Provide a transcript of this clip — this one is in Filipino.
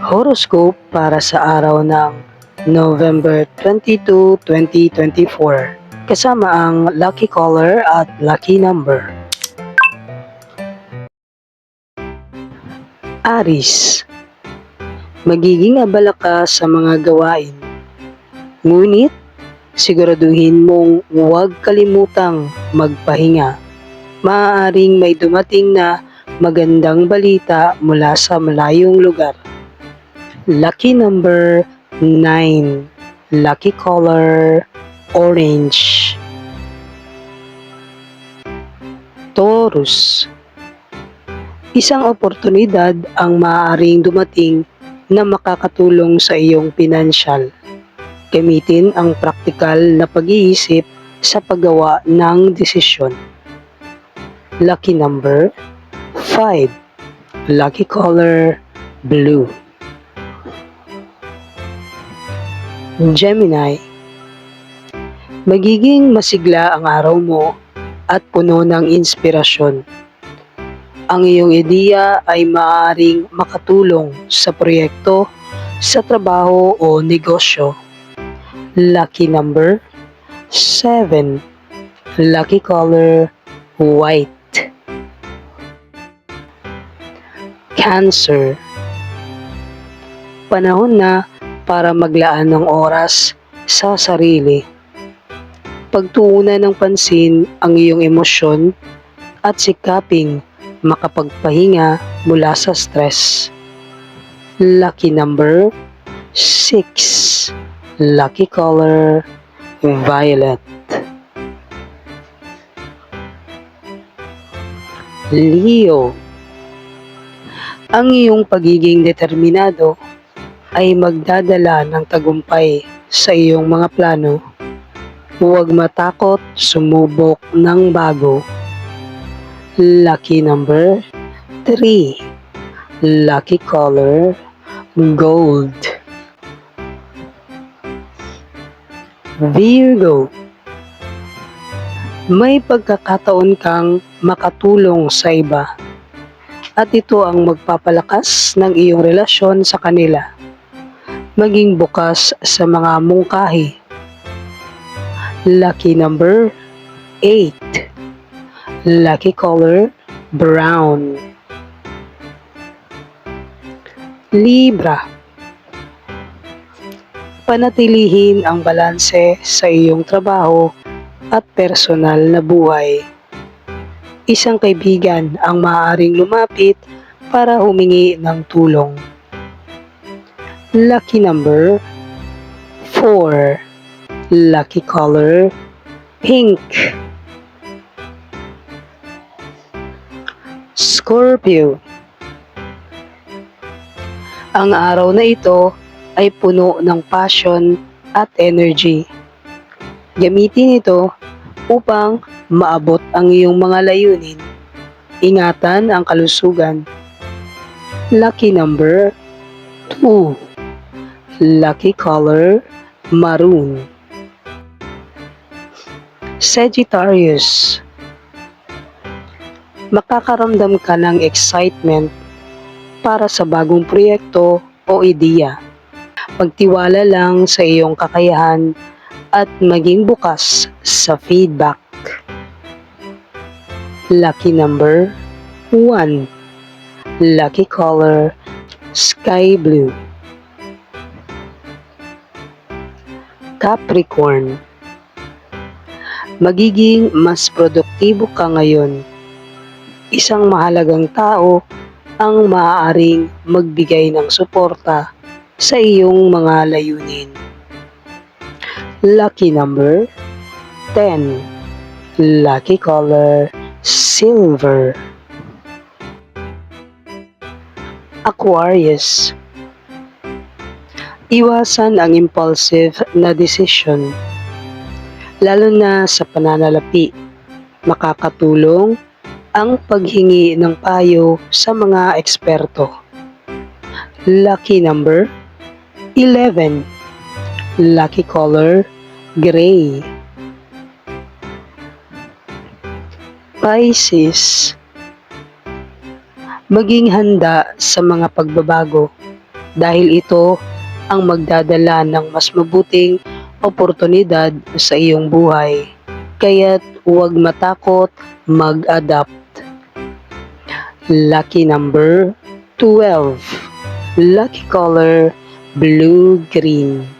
Horoscope para sa araw ng November 22, 2024 kasama ang lucky color at lucky number. Aries, magiging abala ka sa mga gawain. Ngunit, siguraduhin mong huwag kalimutang magpahinga. Maaaring may dumating na magandang balita mula sa malayong lugar. Lucky number 9. Lucky color orange. Taurus, isang oportunidad ang maaaring dumating na makakatulong sa iyong pinansyal. Gamitin ang praktikal na pag-iisip sa paggawa ng desisyon. Lucky number 5. Lucky color blue. Gemini, magiging masigla ang araw mo at puno ng inspirasyon. Ang iyong ideya ay maaaring makatulong sa proyekto, sa trabaho o negosyo. Lucky number 7. Lucky color white. Cancer, panahon na para maglaan ng oras sa sarili. Pagtuunan ng pansin ang iyong emosyon at sikaping makapagpahinga mula sa stress. Lucky number 6. Lucky color violet. Leo, ang iyong pagiging determinado ay magdadala ng tagumpay sa iyong mga plano. Huwag matakot sumubok ng bago. Lucky number 3. Lucky color gold. Virgo, may pagkakataon kang makatulong sa iba at ito ang magpapalakas ng iyong relasyon sa kanila. Maging bukas sa mga mungkahi. Lucky number 8. Lucky color brown. Libra, panatilihin ang balanse sa iyong trabaho at personal na buhay. Isang kaibigan ang maaaring lumapit para humingi ng tulong. Lucky number 4. Lucky color pink. Scorpio, ang araw na ito ay puno ng passion at energy. Gamitin ito upang maabot ang iyong mga layunin. Ingatan ang kalusugan. Lucky number 2. Lucky color maroon. Sagittarius, makakaramdam ka ng excitement para sa bagong proyekto o ideya. Magtiwala lang sa iyong kakayahan at maging bukas sa feedback. Lucky number 1. Lucky color sky blue. Capricorn, magiging mas produktibo ka ngayon. Isang mahalagang tao ang maaaring magbigay ng suporta sa iyong mga layunin. Lucky number 10. Lucky color silver. Aquarius, iwasan ang impulsive na desisyon, lalo na sa pananalapi. Makakatulong ang paghingi ng payo sa mga eksperto. Lucky number 11. Lucky color gray. Pisces, maging handa sa mga pagbabago. dahil ito ang magdadala ng mas mabuting oportunidad sa iyong buhay. Kaya't huwag matakot mag-adapt. Lucky number 12. Lucky color blue-green.